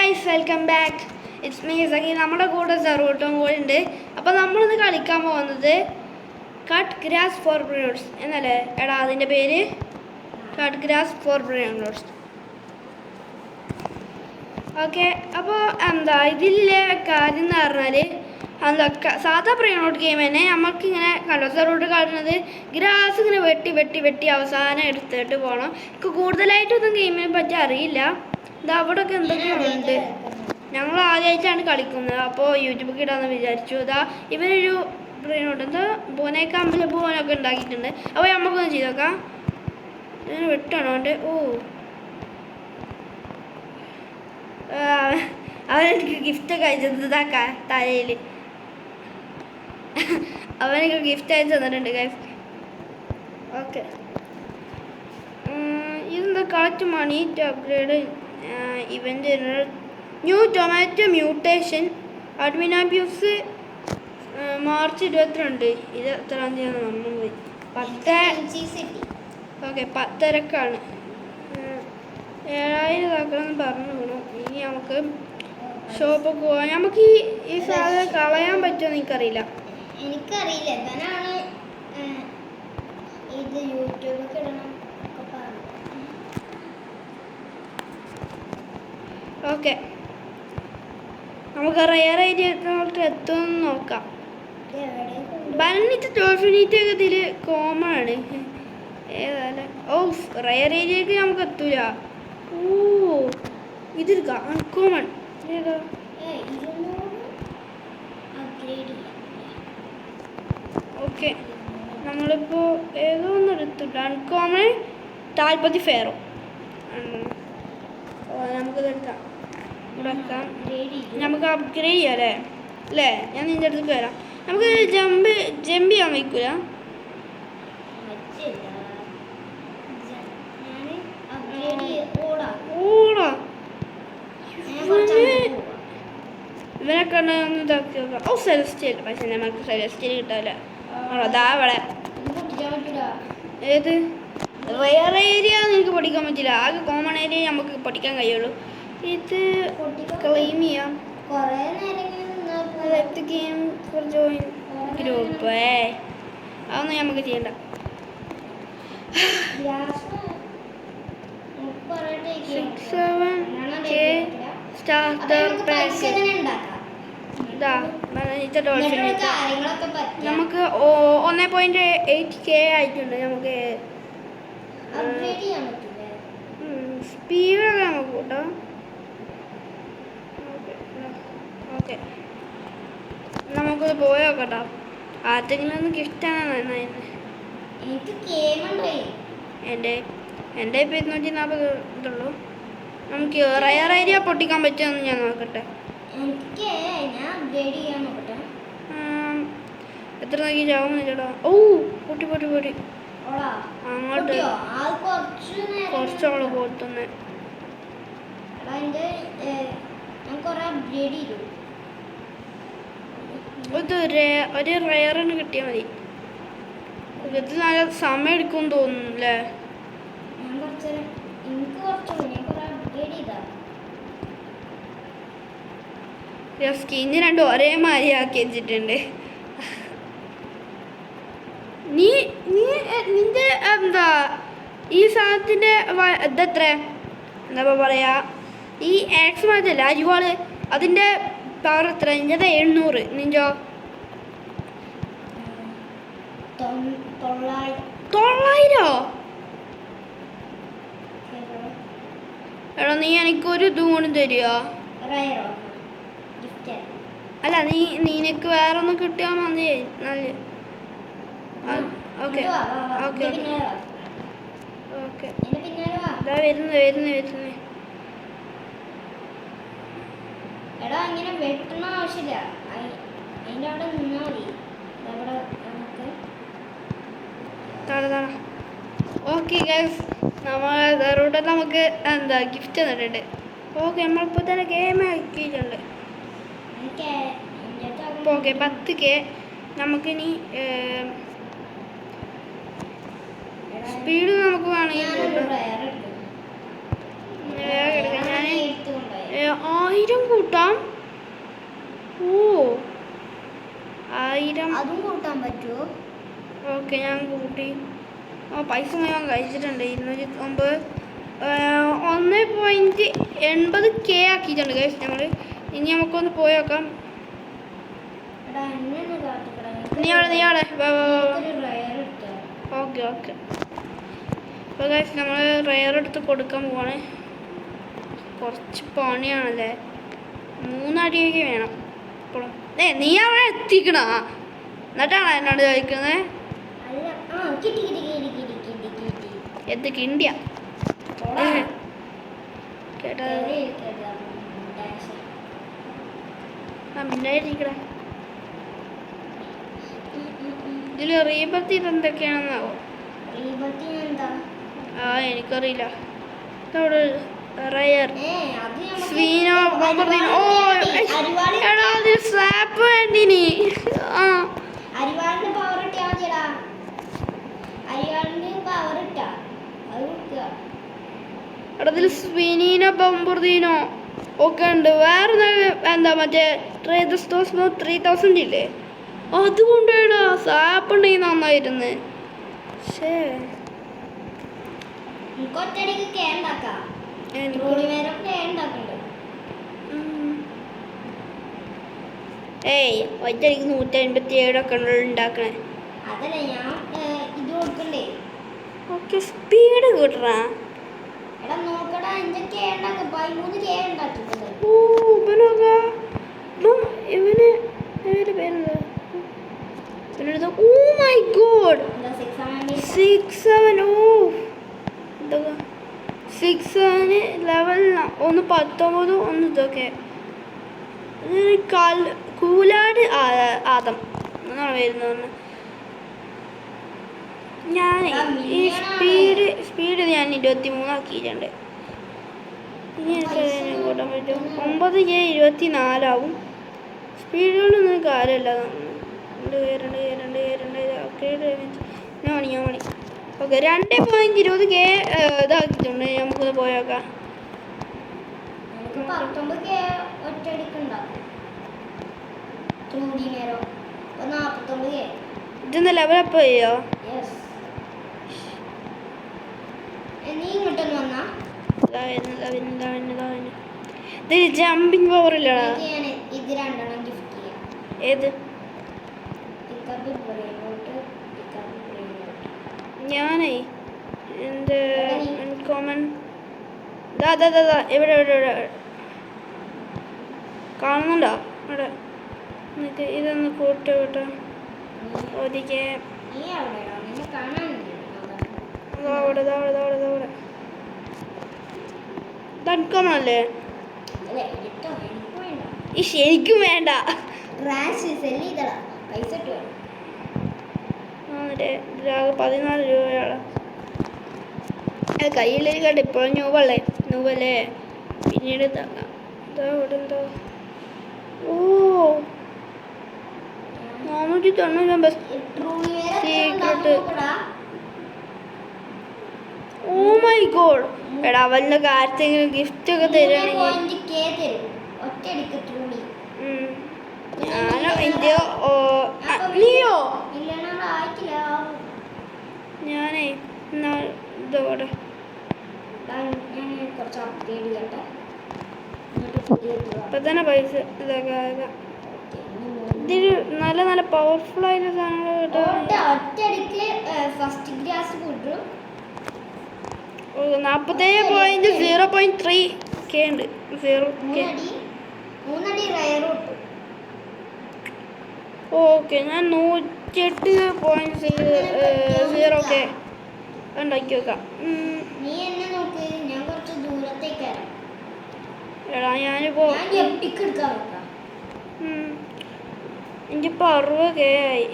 Guys welcome back. It's me Sakhi. നമ്മുടെ കൂടെ സെറൂട്ടും കൂടെ ഉണ്ട്. അപ്പോൾ നമ്മളിന്ന് കളിക്കാൻ പോകുന്നത് കട്ട് ഗ്രാസ് ഫോർ ബ്രെയിനോട്സ് എന്നല്ലേ എടാ അതിൻ്റെ പേര്? Cut grass for brainrots. Okay, അപ്പോൾ ഇതിലെ കാര്യം എന്ന് പറഞ്ഞാൽ സാധാ ബ്രെയിനോട്ട് ഗെയിം തന്നെ നമുക്കിങ്ങനെ കണ്ടോ സെറൂട്ട് കളിക്കുന്നത് ഗ്രാസ് ഇങ്ങനെ വെട്ടി വെട്ടി വെട്ടി അവസാനം എടുത്തിട്ട് പോകണം. എനിക്ക് കൂടുതലായിട്ടൊന്നും ഗെയിമിനെ പറ്റി അറിയില്ല. ഇത് അവിടെയൊക്കെ എന്തൊക്കെയുണ്ട്. ഞങ്ങൾ ആദ്യമായിട്ടാണ് കളിക്കുന്നത്, അപ്പോൾ യൂട്യൂബിൽ ഇടാമെന്ന് വിചാരിച്ചു. ഇവരൊരു ബ്രെയിനോട്ട് ബോനൊക്കെ ഉണ്ടാക്കിയിട്ടുണ്ട്. അപ്പോൾ നമുക്കൊന്ന് ചെയ്ത് നോക്കാം. ഇതിന് വെട്ടണോണ്ട് അവനെനിക്ക് ഗിഫ്റ്റൊക്കെ അയച്ചത് തലയിൽ. അവനൊക്കെ ഗിഫ്റ്റ് അയച്ചു തന്നിട്ടുണ്ട് ഗൈസ്. ഓക്കെ, ഇതെന്താ collect money to upgrade event new tomato mutation admin abuse March 22. ഇത് എത്രാം തീയതി നമ്മൾ പോയി 10. ഓക്കെ, 10:30 7,000 ഇതാക്കണമെന്ന് പറഞ്ഞു വേണം. ഇനി നമുക്ക് ഷോപ്പൊക്കെ പോകാം. നമുക്ക് ഈ സാധനം കളയാൻ പറ്റുമോ എനിക്കറിയില്ല. എന്തിനാണ് ഇത് യൂട്യൂബൊക്കെ ഇടണം. ഓക്കെ, നമുക്ക് റയർ ഏരിയ എത്തുമെന്ന് നോക്കാം. ബലണിറ്റ് ടോൾഫിനിറ്റ് ഒക്കെ ഇതിൽ കോമൺ ആണ്. ഏതായാലും റയർ ഏരിയക്ക് നമുക്ക് എത്തൂല. ഇതെടുക്കാം അൺകോമൺ. ഏതാ? ഓക്കെ, നമ്മളിപ്പോൾ ഏതോ ഒന്ന് എടുത്തിട്ട് അൺകോമൺ താൽപ്പതി ഫെയറോ നമുക്കിത് എടുക്കാം. ഇവിടെ വെക്കാം. നമുക്ക് അപ്ഗ്രേഡ് ചെയ്യാം അല്ലേ? ഞാൻ നിൻ്റെ അടുത്ത് വരാം. നമുക്ക് ജമ്പ് ചെയ്യാൻ വയ്ക്കൂല. ഇവനൊക്കെ ഒന്ന് ഇതാക്കി നോക്കാം. സെലസ്റ്റിയൽ പക്ഷെ നമുക്ക് സെലസ്റ്റിയൽ കിട്ടാവില്ല. അതാ അവിടെ ഏത് റയർ ഏരിയ നിങ്ങൾക്ക് പഠിക്കാൻ പറ്റില്ല. ആകെ കോമൺ ഏരിയ നമുക്ക് പഠിക്കാൻ കഴിയുള്ളൂ. ഇത് ക്ലെയിം ചെയ്യാം. ഗെയിം ഫോർ ജോയിൻ ഗ്രൂപ്പ് അതൊന്നും നമുക്ക് ചെയ്യണ്ട. നമുക്ക് 1.8K ആയിട്ടുണ്ട്. നമുക്ക് സ്പീഡൊക്കെ നമുക്ക് കൂട്ടോ. ഓക്കെ, നമുക്കത് പോയോക്കട്ടോ. ആർക്കെങ്കിലും ഒന്ന് ഗിഫ്റ്റാണ് എൻ്റെ ഇപ്പം 240 ഇതുള്ളൂ. നമുക്ക് റയർ ഏരിയ പൊട്ടിക്കാൻ പറ്റുമെന്ന് ഞാൻ നോക്കട്ടെ. എത്ര നോക്കി ചാവും ചേട്ടാ. പൊട്ടി പൊട്ടി പൊട്ടി അങ്ങോട്ട് കുറച്ചോള് പോത്തുന്നേ. ഒരു റയറിന് കിട്ടിയാൽ മതി. ഇത് നല്ല സമയം എടുക്കുമെന്ന് തോന്നുന്നു അല്ലേ? സ്കിന്ന് രണ്ടും ഒരേ മാതിരി ആക്കി വെച്ചിട്ടുണ്ട്. നിന്റെ ഈ സാധനത്തിൻ്റെ ഇതെത്ര എന്താ പറയാ, ഈ ആക്സ് മാറ്റല്ല അരിവാള് അതിൻ്റെ പവർ എത്ര? നിൻ്റെ 700. നിൻ്റോ 900? എടാ നീ എനിക്കൊരു ഇതും കൊണ്ട് തരുമോ? അല്ല, നിനക്ക് വേറെ ഒന്നും കിട്ടിയാൽ മതി. നല്ല ഓക്കെ ഓക്കെ ഓക്കെ ഇതാ വരുന്നു. എടാ ഇങ്ങനെ വെട്ടണ ആവശ്യമില്ല, അതിൻ്റെ അവിടെ നിന്നാൽ മതി. അവിടെ നമുക്ക് ഓക്കെ ഗൈസ്, നമ്മൾ നമുക്ക് ഗിഫ്റ്റ് തന്നിട്ടുണ്ട്. ഓക്കെ, നമ്മളിപ്പോൾ തന്നെ ഗെയിം ആക്കിയിട്ടുണ്ട്. Okay, 10K. നമുക്കിനി സ്പീഡ് നമുക്ക് വേണമെങ്കിൽ 1000 കൂട്ടാം. ഓ 1000. അതും കൂട്ടാൻ പറ്റുമോ? ഓക്കെ ഞാൻ കൂട്ടി. പൈസ ഞാൻ കഴിച്ചിട്ടുണ്ട്. 209 1.80K ആക്കിയിട്ടുണ്ട് ഗൈസ് ഞങ്ങൾ. ഇനി നമുക്കൊന്ന് പോയി നോക്കാം. എടാ എന്നെ കാട്ടിക്കടാ. നീയാടെ ഒരു റയർ എടുത്തോ. ഓക്കെ അപ്പോൾ ഗൈസ് നമ്മൾ റയർ എടുത്ത് കൊടുക്കാൻ പോവാണ്. കുറച്ച് പണിയാണല്ലേ. 3 അടിയൊക്കെ വേണം ഇപ്പോഴും. നീ അവിടെ എത്തിക്കണ എന്നിട്ടാണ് എന്നോട് ചോദിക്കുന്നത്. അല്ല കിട്ടി. എന്ത് കിണ്ടിയ കേട്ടാ മിണ്ടായിരിക്കടേ. ഇതിൽ റീബർത്ത് എന്തൊക്കെയാണെന്നാവോ? എനിക്കറിയില്ല. ഇതവിടെ റയർ സ്വീനോ ബോംബർദീനോ. എടാ അതിൽ സ്വാപ്പ് വേണ്ടിനി. അരിവാളിന്റെ പവർ ഇട്ടാ മതിയടാ. അരിവാളിന്റെ പവർ ഇട്ടാ അത് കൊടുക്കുക. എടാ ഇതിൽ സ്വീനീനോ ബോംബർദീനോ ഒക്കെ ഉണ്ട്. വേറെ എന്താ മറ്റേ 3000 ഇല്ലേ അതുകൊണ്ടേടാ സാപ്പ് ഉണ്ടെങ്കിൽ നന്നായിരുന്നു. ശേ ഒറ്റടിക്ക് കേണ്ടാക്കാം. ഏയ് ഒറ്റടിക്ക് 157 ഒക്കെ ഉണ്ടാക്കണേ. അതല്ല ഞാൻ ഇത് കൊടുക്കണ്ടേ. ഓക്കെ സ്പീഡ് കൂട്ടറാ. എടാ നോക്കടാ എന്റെ കേ ഉണ്ടാക്കാം. 13 കേ ഉണ്ടാക്കിട്ടുണ്ട്. ഇവന് പേരെന്താ? Oh my god 67. Oh 6 level 19 ഒന്ന് ഇതൊക്കെ. കൂലാട് ആദം എന്നാണ് വരുന്നത്. ഞാൻ ഈ സ്പീഡ് ഞാൻ 23 ആക്കിയിട്ടുണ്ട്. ഇനി എനിക്ക് കൂട്ടാൻ പറ്റും. 9K 24 ആവും. സ്പീഡുകൊണ്ടൊന്നും കാര്യമില്ല. 2 ഞാൻ മണി ഓക്കെ 2.20K ഇതാക്കിയിട്ടുണ്ട്. നമുക്കൊന്ന് പോയേക്കാം. ഇതൊന്ന് ലെവലപ്പ് ചെയ്യോ? ഇതിൽ ജമ്പിങ് പവർ ഇല്ലടാ. ഏത് ഞാനേ എൻ്റെ കോമൺ ഇവിടെ കാണുന്നുണ്ടോ? ഇവിടെ ഇതൊന്ന് കൂട്ടോ ഒതിക്കെ കോമൺ അല്ലേ? ഈ ശരിക്കും വേണ്ട. എന്നിട്ട് 14 രൂപയാണ് കയ്യിലേക്കട്ടെ. ഇപ്പോൾ ന്യൂവല്ലേ പിന്നീട് തങ്ങാം. ഇവിടെ എന്തോ oh 490 secret. Oh my god. എടാ അവന്റെ കാര്യത്തിൽ ഗിഫ്റ്റ് ഒക്കെ തരുകയാണെങ്കിൽ ഞാനോ ഇന്ത്യോ നീയോ ഞാനേ ഇതോടെ ഇപ്പൊ തന്നെ പൈസ ഇതാക്കാം. ഇതിൽ നല്ല പവർഫുൾ ആയിട്ടുള്ള സാധനങ്ങൾ കിട്ടും. 47.0.3K ഉണ്ട്. 0K. ഓക്കെ ഞാൻ 108.0K ഉണ്ടാക്കി വെക്കാം. എടാ ഞാനിപ്പോ എനിക്കിപ്പോ 60K ആയി.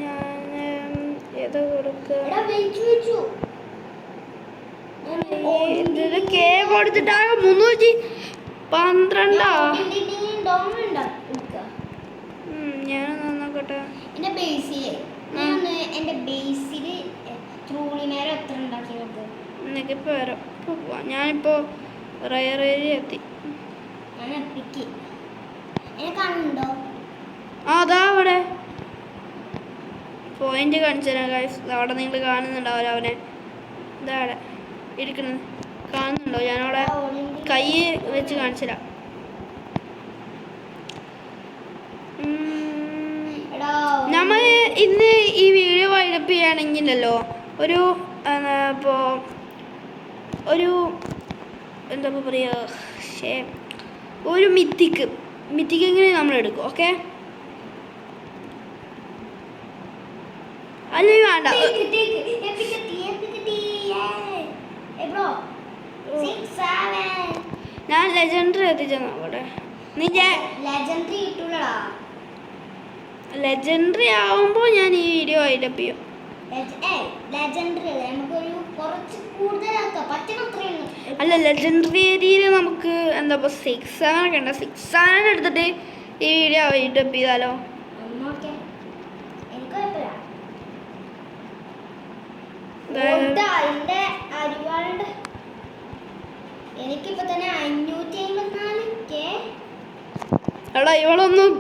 ഞാൻ ഏതാ കൊടുക്കുക? K കൊടുത്തിട്ടാകെ 312. ഞാൻ നോക്കട്ടെ. എന്റെ ബേസില് ട്രൂളി നേരം എത്ര ഉണ്ടാക്കി നോക്ക്. എന്നൊക്കെ ഇപ്പോൾ വരാം. ഇപ്പോൾ പോവാം. ഞാനിപ്പോൾ റയർ ഏരിയ എത്തി. ഞാൻ എപ്പിക്ക് എന്നെ കാണുന്നുണ്ടോ? ആ അതാ അവിടെ പോയിന്റ് കാണിച്ചു തരാം ഗൈസ്. അവിടെ നിങ്ങൾ കാണുന്നുണ്ടാവില്ല അവനെ. ഇതാ അവിടെ ഇരിക്കുന്നത് കാണുന്നുണ്ടോ? ഞാനവിടെ കൈ വെച്ച് കാണിച്ചു തരാം. എടാ നമ്മൾ ഇന്ന് ഈ വീഡിയോ വൈൻഡപ്പ് ചെയ്യുകയാണെങ്കിലല്ലോ ഒരു ഇപ്പോൾ ഒരു എന്താ പറയുക, ഒരു മിത്തിക്കെങ്കിലും നമ്മൾ എടുക്കും. ഓക്കെ, അല്ലെങ്കിൽ വേണ്ട. ഞാൻ ലെജൻഡറി എത്തിച്ചെന്നാ അവിടെ. നീ ലെജൻഡറി കിട്ടൂലടാ. ലെജൻഡറി ആവുമ്പോൾ ഞാൻ ഈ വീഡിയോ വൈൻഡപ്പ് ചെയ്യും. ലെജൻഡറി അല്ലേ, നമുക്കൊരു കുറച്ച് കൂടുതലാക്കാം പറ്റണത്രയാണ്. അല്ല, ലെജൻഡറി ഏരിയയിൽ നമുക്ക് എന്താ ഇപ്പോൾ 6-7 ഒക്കെ ഉണ്ട്. 6-7 എടുത്തിട്ട് ഈ വീഡിയോ വൈൻഡപ്പ് ചെയ്താലോ? ഓക്കെ, എനിക്ക് കുഴപ്പമില്ല. എന്റെ അരിവാളുണ്ട്. എനിക്കിപ്പോ തന്നെ 554K. എടാ ഇവളൊന്നും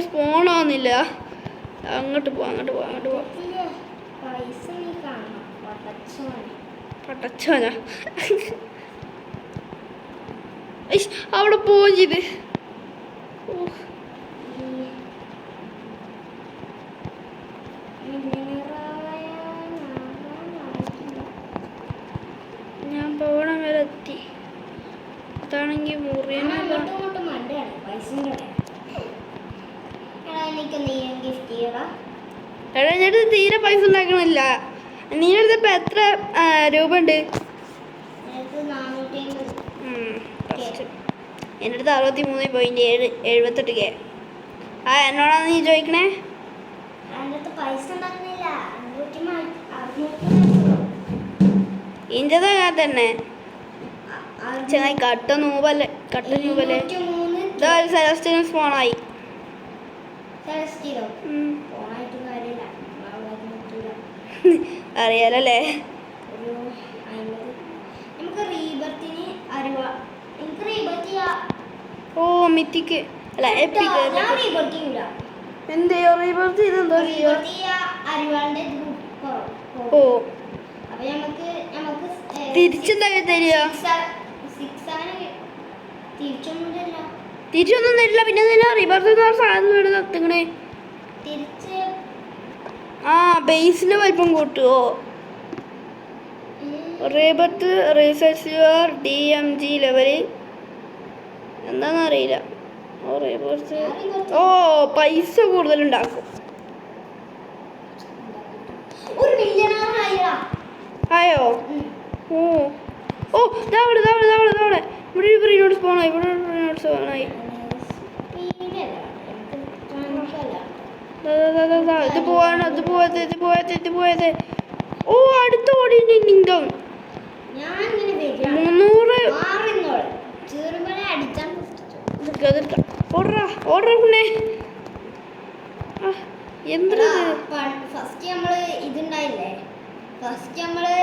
സ്പോൺ ആവുന്നില്ല. അങ്ങോട്ട് പോവാം. പൈസ നീ കാണണം. പട്ടച്ചോനാ അവിടെ പോവും ചെയ്ത്. ഞാൻ പോകണം വരെ എത്തി. അതാണെങ്കിൽ മുറിയനല്ല. എടാ എൻ്റെ തീരെ പൈസ ഉണ്ടാക്കണില്ല. നീ എടുത്തപ്പോ എത്ര രൂപ ഉണ്ട്? എൻ്റെ അടുത്ത് 63.78K. ആ എന്നോടാണ് നീ ചോദിക്കണേ? ഇഞ്ചതാ ഞാൻ തന്നെ ചെങ്ങായി. കട്ട നൂപല്ലേ. ഇതാ സെലസ്റ്റിനും സ്പോണായി. അറിയാലല്ലേ. ഓ മിത്തിക്ക് അല്ല എപ്പിക്ക്. എന്തെയോ റീബർത്ത് ചെയ്തെന്തോ ചെയ്യോ? ഓ തിരിച്ചെന്താ തരിക? തിരിച്ചൊന്നും തരില്ല. പിന്നെ എന്തിനാ റീബർത്ത് സാധനം ഇവിടെ നിർത്തിക്കണേ? ആ ബേസിന്റെ വലിപ്പം കൂട്ടുവോ? Rebirth research your DMG level എന്താണെന്നറിയില്ല. ഓ പൈസ കൂടുതലുണ്ടാക്കും. ആയോ? ഓ ഓ ഇതാവടെ ഇവിടെ ഒരു സ്പോണായി. ഇത് പോയത്. ഓ അടുത്ത ഓടി 300. ഓർഡർ പിന്നെ എന്താ ഫസ്റ്റ് നമ്മള് ഇതുണ്ടായില്ലേ? ഫസ്റ്റ് നമ്മള്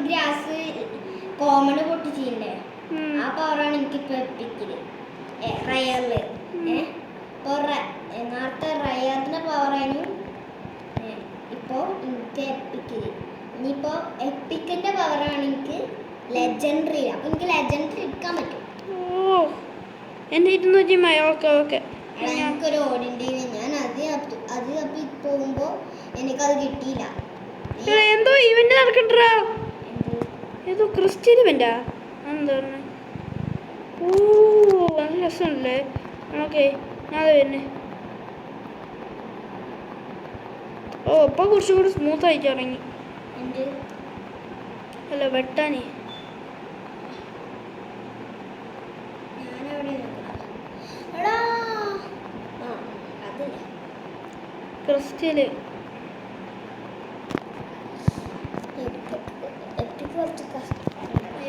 ഗ്രാസ് കോമൺ പൊട്ടിച്ചില്ലേ? ആ പവറാണ് എനിക്കിപ്പോ എപ്പിക്കല് റയറില്. നേരത്തെ റയറിന്റെ പവറായിരുന്നു ഇപ്പോ എനിക്ക് എപ്പിക്കല്. ഇനിയിപ്പോ എപ്പിക്കിന്റെ പവറാണ് എനിക്ക് ലെജൻഡറി. അപ്പൊ എനിക്ക് ലെജൻഡറി എടുക്കാൻ പറ്റും. ഓ എന്റെ 200 ഓക്കെ. എനിക്കൊരു ഓടിൻ്റെ ഞാൻ അത് തപ്പി പോകുമ്പോ എനിക്കത് കിട്ടിയില്ല. എന്തോ ഇവന്റ് നടക്കണ്ടാ. ഏതോ ക്രിസ്ത്യൻ ഇവന്റാ എന്താ പറഞ്ഞ? ഓ നല്ല രസമുണ്ടല്ലേ. ഓക്കെ ഞാൻ വരുന്നേ. ഓ ഇപ്പൊ കുറച്ചും കൂടി സ്മൂത്ത് ആയിട്ട് ഇറങ്ങി. അല്ല വെട്ടാനേ. ക്രിസ്റ്റല്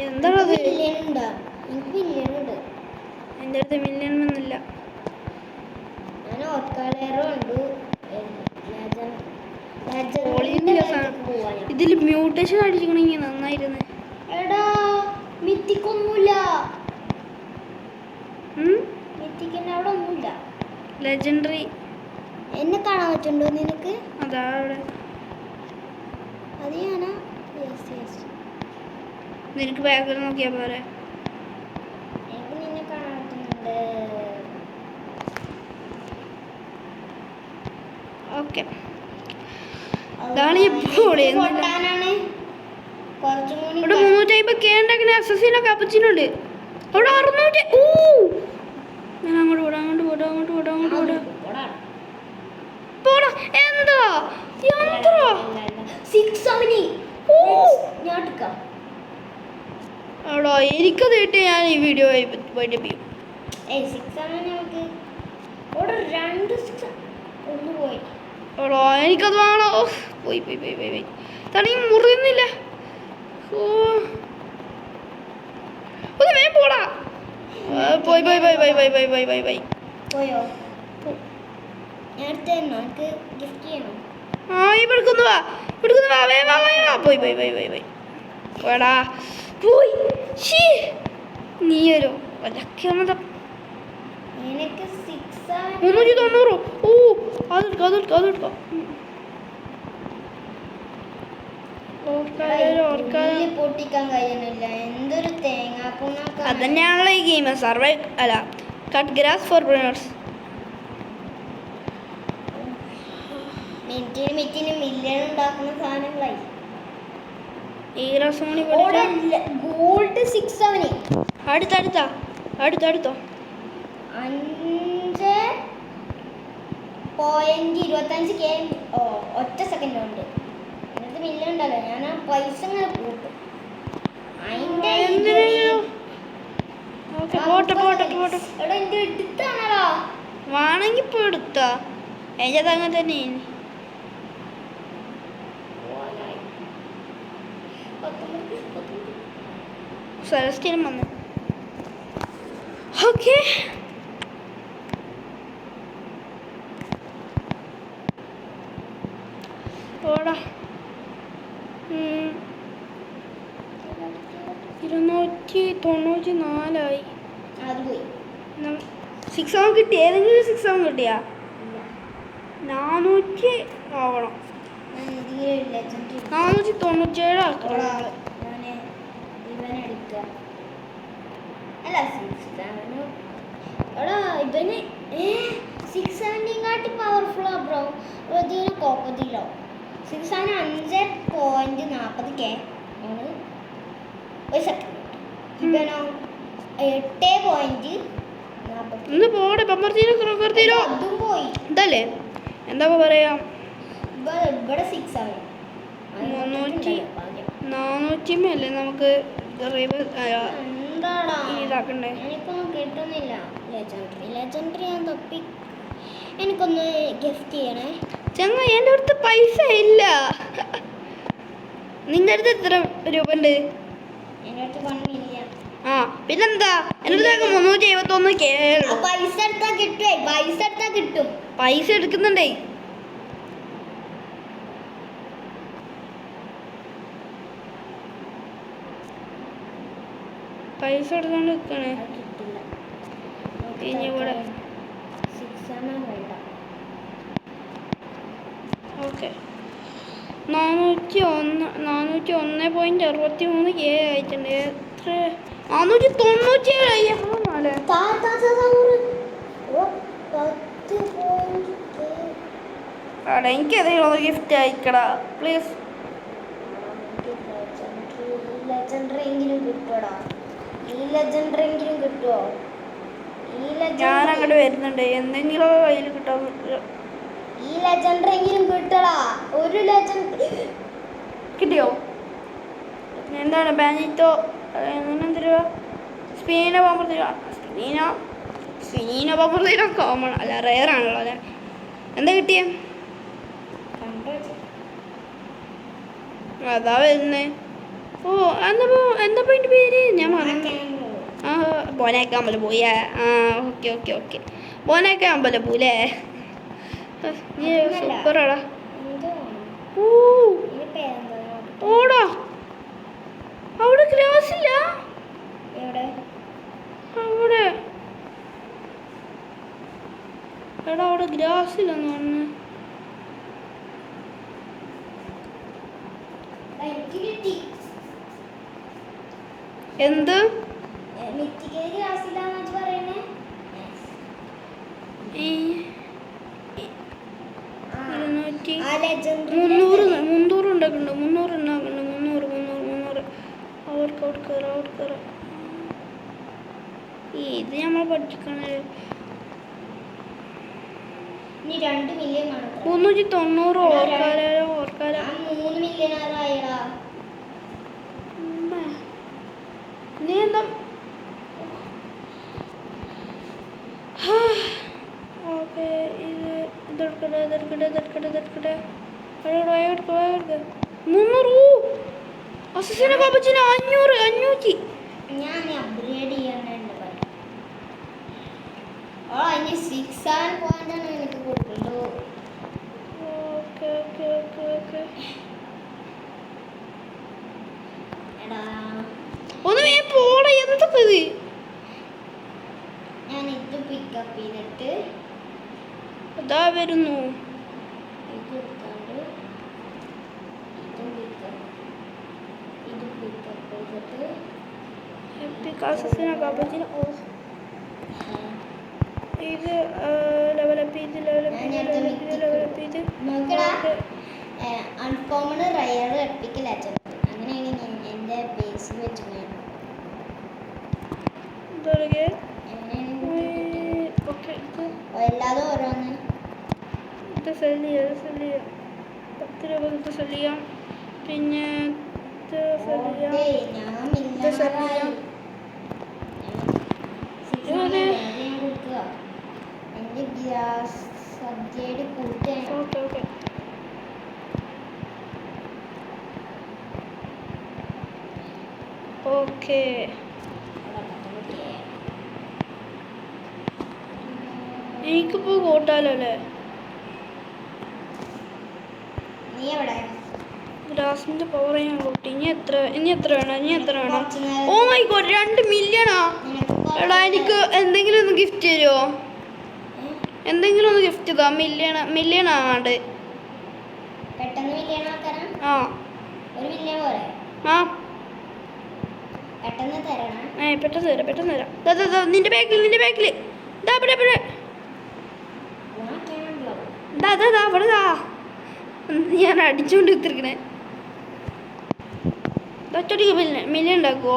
എന്താണത്? എൻ്റെ അടുത്ത് മില്യൺ ഒന്നുമില്ല. പൊളിയുന്നില്ല സാധനം. ഇതിൽ മ്യൂട്ടേഷൻ അടിച്ചിക്കണെങ്കിൽ നന്നായിരുന്നു. എടാ മിത്തിക്കൊന്നുമില്ല, മിത്തിക്കിന്റെ അവിടെ ഒന്നുമില്ല. ലെജൻഡറി എന്നെ കാണാൻ പറ്റുണ്ടോ നിനക്ക്? അതാ അവിടെ. അത് ഞാനാ? Yes yes. നിനക്ക് ബാക്കിൽ നോക്കിയാ പോരെ. എനിക്ക് നിന്നെ കാണാൻ പറ്റുന്നുണ്ട്. ഓക്കെ, ഇതാണ് ഈ പൊളിയുന്നില്ല. പൊട്ടാനാണ് കുറച്ചും കൂടി. ഇവിടെ 350 കേണ്ടങ്ങനെ അസസിനോ കപ്പച്ചിനുണ്ട്. അവിടെ 600. ഓ ഞാൻ അങ്ങോട്ട് പോടാ, അങ്ങോട്ട് പോടാ, അങ്ങോട്ട് പോടാ, അങ്ങോട്ട് പോടാ. പോടാ. എന്താ യന്ത്ര 670. ഞാൻ എടുക്കാം. എടാ എനിക്കത് കിട്ടി. ഞാൻ ഈ വീഡിയോ വൈകിപ്പിക്കും. 670 നമുക്ക് അവിടെ 2 6 ഒന്ന് പോയി. എടാ എനിക്കത് വേണോ. പോയി പോയി പോയി പോയി പോയി. തണി മുറിയുന്നില്ല. ഓ ഒന്ന് വേ പോടാ. പോയി പോയി പോയി പോയി പോയി പോയി പോയി പോയി പോയി. പോയോ? ഞാൻ എടുത്തോ? എനിക്ക് ഗിഫ്റ്റ് ചെയ്യണം. ആ ഇവിടുന്ന് വാ, ഇവിടുന്ന് വാ, വേ വാ വാ. പോയി പോയി പോയി പോയി പോയി പോടാ. പോയി. നീ ഒരു ഒലക്കമതം. എനിക്ക് 670. 390. ഓ അതെടുക്കാം അതെടുക്കാം അതെടുക്കാം. പൊട്ടിക്കാൻ കഴിയുന്നില്ല. എന്തൊരു തേങ്ങാപ്പൂണൊക്കെ. അതന്നെയാണല്ലോ ഈ ഗെയിം. സർവൈവ് അല്ല, കട്ട് ഗ്രാസ് ഫോർ ബ്രിനേഴ്സ്. മിനിറ്റിന് മില്യൺ ഉണ്ടാക്കുന്ന സാധനങ്ങളായി. ഈ ഗ്രാസ് മണി ഗോൾഡ് 670. അടുത്തടുത്തോ 5.25K ഒറ്റ സെക്കൻഡ് ഉണ്ട്. എന്നിട്ട് മില്യൺ ഉണ്ടല്ലോ. ഞാൻ ആ പൈസ ഇങ്ങനെ കൂട്ടും. അതിന്റെ പോട്ടെ പോട്ടെ പോട്ടെ. എടാ എന്റെ എടുത്താണല്ലോ. വേണമെങ്കിൽ ഇപ്പോൾ എടുത്താ എൻ്റെ അങ്ങനെ തന്നെ. സെലസ്റ്റിനും വന്നു. ഓക്കെ ഓടാ. 294 അത് പോയി. 6 കിട്ടി. ഏതെങ്കിലും 6 കിട്ടിയാ 400 ആവണം. 497 ആക്കണം. അല്ല 670. എടാ ഇവന് 670 പവർഫുൾ ആ ബ്രോ. കോപ്പതിലോ 5.40K ആണ് ഒരു സെക്കൻഡ്. ഇവനോ 8.40. ഒന്ന് പോടെ. പമ്പർത്തീരോ അതും പോയി. ഇതല്ലേ എന്താ പറയാ. ഇവിടെ 670. 400 അല്ലേ നമുക്ക് ഇതാക്കണ്ടേ. എനിക്കൊന്നും കിട്ടുന്നില്ല. ലെജൻഡറി ഞാൻ തപ്പി. എനിക്കൊന്ന് ഗിഫ്റ്റ് ചെയ്യണേ ചങ്ങ. എൻ്റെ അടുത്ത് പൈസ ഇല്ല. നിന്റെ അടുത്ത് എത്ര രൂപ ഉണ്ട്? എൻ്റെ അടുത്ത് പണിയില്ല. ആ പിന്നെന്താ, എൻ്റെ അടുത്ത് 371K. പൈസ എടുത്താ കിട്ടും. പൈസ എടുക്കുന്നുണ്ടേ. പൈസ എടുത്തോണ്ട് നിൽക്കണേ. കിട്ടില്ല. ഇനി ഇവിടെ 670 വേണ്ട. ഓക്കെ 401.63K ആയിട്ടുണ്ട്. എത്ര 497 ആടെ. എനിക്ക് ഏതെങ്കിലും ഗിഫ്റ്റ് അയക്കടാ പ്ലീസ്. ഞാൻ അങ്ങോട്ട് വരുന്നുണ്ട്. എന്തെങ്കിലും കയ്യിൽ കിട്ടാൻ ഈ ലെജൻഡറെങ്കിലും കിട്ടടാ. ഒരു ലെജൻഡ് കിട്ടിയോ? എന്താണ് ബാനിറ്റോ എന്തിരുവ? സ്പീന പമ്പർ തരുക. സ്പീന പമ്പർ തരുക കോമൺ അല്ല, റെയർ ആണല്ലോ അല്ലേ. എന്താ കിട്ടിയേ? അതാ വരുന്നേ. ഓ എന്താ പോയിട്ട് പേര് ഞാൻ മറന്നു. ആ ബോനാക്ക അമ്പലം പോയേ. ആ ഓക്കെ ബോനാക്ക അമ്പലം പോലെ. നീ സൂപ്പറാടാ. ഓ ഇതിന്റെ പേരെന്താ നോക്കട്ടെ. ഓടാ അവിടെ ഗ്രാസ് ഇല്ല എവിടെ? അവിടെ എടാ അവിടെ ഗ്രാസ് ഇല്ലെന്ന് പറഞ്ഞു എനിക്ക് കിട്ടി. എന്ത് മിത്തിക്കൽ ഗ്രാസിലാന്ന് പറയുന്നേ. ഈ 200 ആ ലെജൻഡറി 300 ഉണ്ടാക്കുന്നുണ്ട് 300 ഉണ്ടാക്കുന്നുണ്ട് 300 അവർക്ക് കയറാം ഇത് നമ്മൾ പഠിക്കണേ ഇനി 2 മില്യൺ ആണ്. 390 ഓർക്കാരെ 3 മില്യൺ ആയടാ. നീ എന്താ ഓക്കെ ഇതെടുക്കട്ടെ 300 അസിസിനെ കാപ്പച്ചിന് 500 ഞാൻ അപ്ഗ്രേഡ് ചെയ്യാനുണ്ട്. ഓ ഇനി 6 പോയിന്റാണ് എനിക്ക് കൊടുക്കുള്ളൂ. ഓക്കെ എടാ ഒന്ന് വേ പോടാ എന്തൊക്കെ ഇത് ഞാൻ ഇത് പിക്കപ്പ് ചെയ്തിട്ട് അതാ വരുന്നു ഇത് എടുത്താണ്ട് ഇത് പിക്കപ്പ് ചെയ്തിട്ട് എപ്പിക് അസിസിനെ കാപ്പച്ചിന് ഇത് ലെവലപ്പ് ചെയ്ത് നോക്കടാ. അൺകോമൺ റയർ എപ്പിക് ലെജൻഡ് അങ്ങനെയാണ് ഞാൻ എൻ്റെ ബേസിൽ വെച്ചിട്ടുണ്ട്. എല്ലാതും ഓരോന്ന് ഇത് സെല് ചെയ്യാം 10 രൂപ ഇത് സെല് ചെയ്യാം പിന്നെ ഇത് സെല് ചെയ്യാം ഞാൻ ഇത് സെല് ചെയ്യാം കൊടുക്കുക. എൻ്റെ ഗ്യാസ് സബ്ജക്ട് കൂട്ടാൻ ഓക്കെ ഓക്കെ എനിക്കിപ്പോ കൂട്ടാലോ അല്ലേ നീ എവിടെ? ഗ്രാസിന്റെ പവർ ഞാൻ കൂട്ടി ഇനി എത്ര വേണം ഓ മൈ ഗോഡ് 2 മില്യണാ എടാ എനിക്ക് എന്തെങ്കിലും ഒന്ന് ഗിഫ്റ്റ് തരുമോ എന്തെങ്കിലും ഒന്ന് ഗിഫ്റ്റ് ചെയ്താ മില്യൺ ആവാണ്ട് പെട്ടെന്ന് മില്യൺ ആക്കാനാ? ആ 1 മില്യൺ പോരെ? ആ പെട്ടെന്ന് തരണം. പെട്ടെന്ന് തരാം നിന്റെ ബാക്കിൽ അവിടെ ഞാൻ അടിച്ചോണ്ട് കുത്തിരിക്കണേ ഒറ്റടിക്ക് മില്യൺ ഉണ്ടാക്കുവോ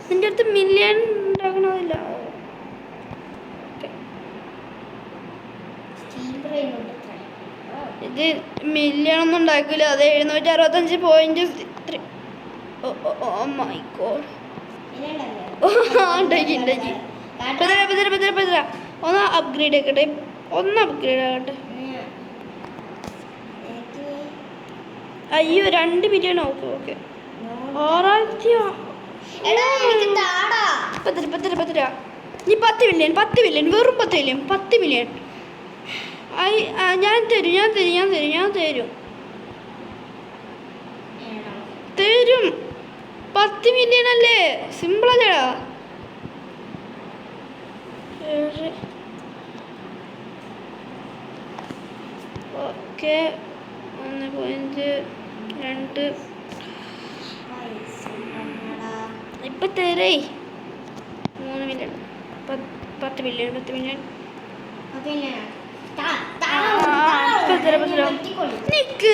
നിന്റെ അടുത്ത് മില്യൺ ഉണ്ടാക്കണതില്ല ഇത് മില്യൺ ഒന്നും ഉണ്ടാക്കില്ല അത് 765 പോയിന്റ് മൈ ഗോഡ് ഒന്ന് അപ്ഗ്രേഡ് ആക്കട്ടെ അയ്യോ 2 മില്യൺ ഓക്കെ 6000 നീ 10 മില്യൺ വെറും 10 മില്യൺ ഞാൻ തരും 10 മില്യൺ അല്ലേ സിമ്പിൾ അല്ലേടാ ഓക്കെ 1.2 ഇപ്പൊ തരേ 3 മില്യൺ 10 മില്യൺ നിക്ക്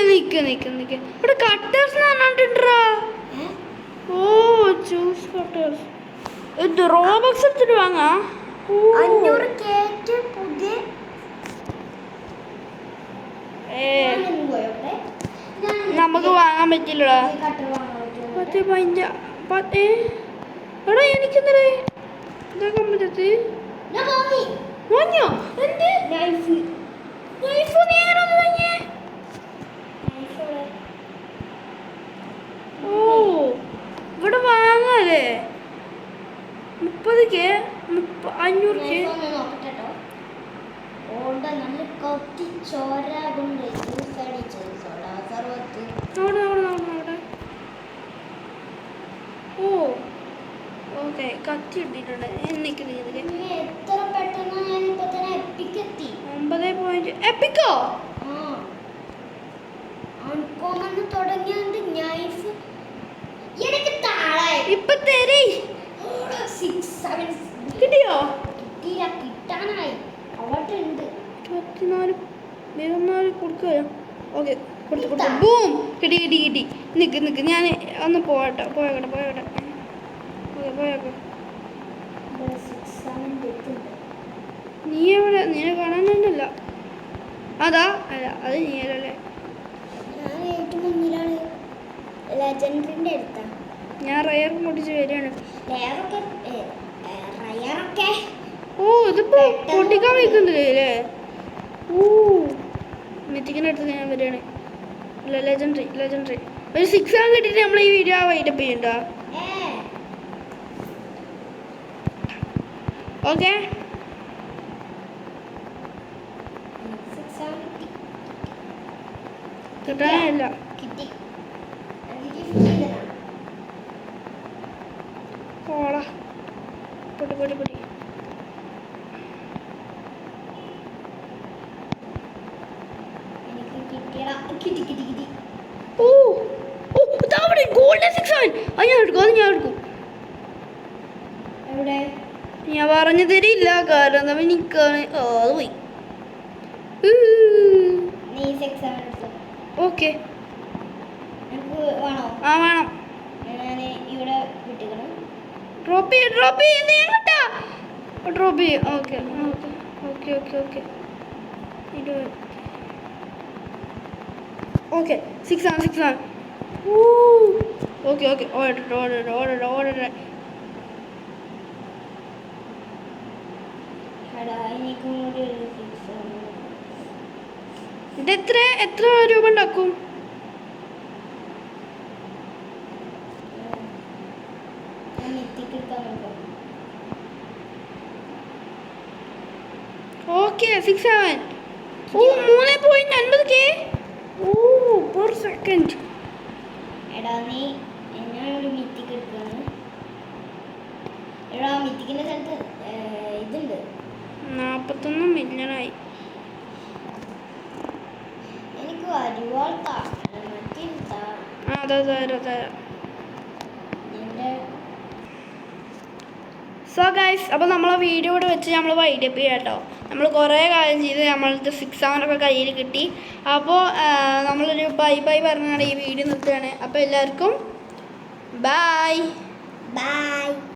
ഇവിടെ കട്ടേഴ്സ് പറഞ്ഞിട്ടുണ്ടാ ഓ ചൂസ് കട്ടേഴ്സ് ഇത് റോബക്സ് എടുത്തിട്ട് വാങ്ങാ 500 കേറ്റ് പുതിയ നമുക്ക് വാങ്ങാൻ പറ്റില്ലടാ 10 എടാ എനിക്കെന്തേ ഇതാക്കാൻ പറ്റത്ത് വാങ്ങിയോ എന്ത് നൈഫ് നീ ആരൊന്ന് വാങ്ങിയേ ഓ ഇവിടെ വാങ്ങാല്ലേ 30K 500K നല്ല കൊത്തി ചോരാകുണ്ട് ജ്യൂസ് അടിച്ചത് സോഡാ 60. അവിടെ ഓ ഓക്കെ കത്തി ഇട്ടിട്ടുണ്ട് എനിക്ക് നീ നീ എത്ര പെട്ടെന്ന് ഞാനിപ്പോ തന്നെ എപ്പിക്ക് എത്തി. 9 പോയിന്റ് എപ്പിക്കോ അൺകോമൺ തുടങ്ങിയത് നൈഫ് എനിക്ക് താഴെ ഇപ്പൊ തരേ 6 7 കിട്ടിയോ കിട്ടാനായി അവിടെ ഉണ്ട് 24 കൊടുക്കുക ഓക്കെ കൊടുത്തു ബൂം കിട്ടി നിക്ക് ഞാൻ ഒന്ന് പോകട്ടെ പോയോട്ടെ പോയോക്കെ നീ എവിടെ നീനെ കാണാനൊന്നുമില്ല അതാ അല്ല അത് നീയല്ലേ ഞാൻ ഏറ്റവും മുന്നിലാണ് ലെജൻഡറിന്റെ അടുത്താ ഞാൻ റയർ പൊട്ടിച്ച് വരികയാണ് റയറൊക്കെ ഓ ഇതിപ്പോ പൊട്ടിക്കാൻ വയ്ക്കുന്നില്ലേ അല്ലേ ഓ മിത്തിക്കിൻ്റെ അടുത്ത് ഞാൻ വരികയാണ് അല്ല ലെജൻഡറി ഒരു 6 ആം കിട്ടിയിട്ട് നമ്മൾ ഈ വീഡിയോ വൈൻഡപ്പ് ചെയ്യണ്ട ഓക്കെ കിട്ടാനല്ല കിട്ടി ഓളാ പൊടി കിട്ടി ഓ അവിടെ ഗോൾഡൻ 6 അത് ഞാൻ എടുക്കും എവിടെ ഞാൻ പറഞ്ഞു തരില്ല കാരണം എനിക്കാണ് അത് പോയി നീ 6 7 എടുത്തു ഓക്കെ എനിക്ക് വേണോ ആ വേണം ഞാൻ ഇവിടെ കിട്ടിക്കണം ഡ്രോപ്പ് ചെയ്യ ഓക്കെ ഓക്കെ 6 ആണ് ഓക്കെ ഓർഡർ എടാ എനിക്കും കൂടി ഒരു 6 ആണ് ഇത് എത്ര രൂപ ഉണ്ടാക്കും ഞാൻ എത്തിക്കിട്ടാൻ നോക്കാം ഓക്കെ 6 ഓ 3.50k ഓ പെർ സെക്കൻഡ് എടാ നീ ഞാനൊരു മിത്തിക്ക് എടുക്കാണ് എടാ മിത്തിക്കിന്റെ സ്ഥലത്ത് ഇതുണ്ട് 41 മില്യണായി എനിക്ക് അരിവാൾ മറ്റേ അതെ എൻ്റെ സോ ഗൈസ് അപ്പോൾ നമ്മളെ വീഡിയോ കൂടെ വെച്ച് നമ്മൾ വൈൻഡപ്പ് ചെയ്യാം കേട്ടോ നമ്മൾ കുറേ കാര്യം ചെയ്ത് നമ്മൾക്ക് 6 ആവനൊക്കെ കയ്യിൽ കിട്ടി അപ്പോൾ നമ്മളൊരു ബൈ പറഞ്ഞാണ് ഈ വീഡിയോ നിർത്തുകയാണ് അപ്പോൾ എല്ലാവർക്കും ബൈ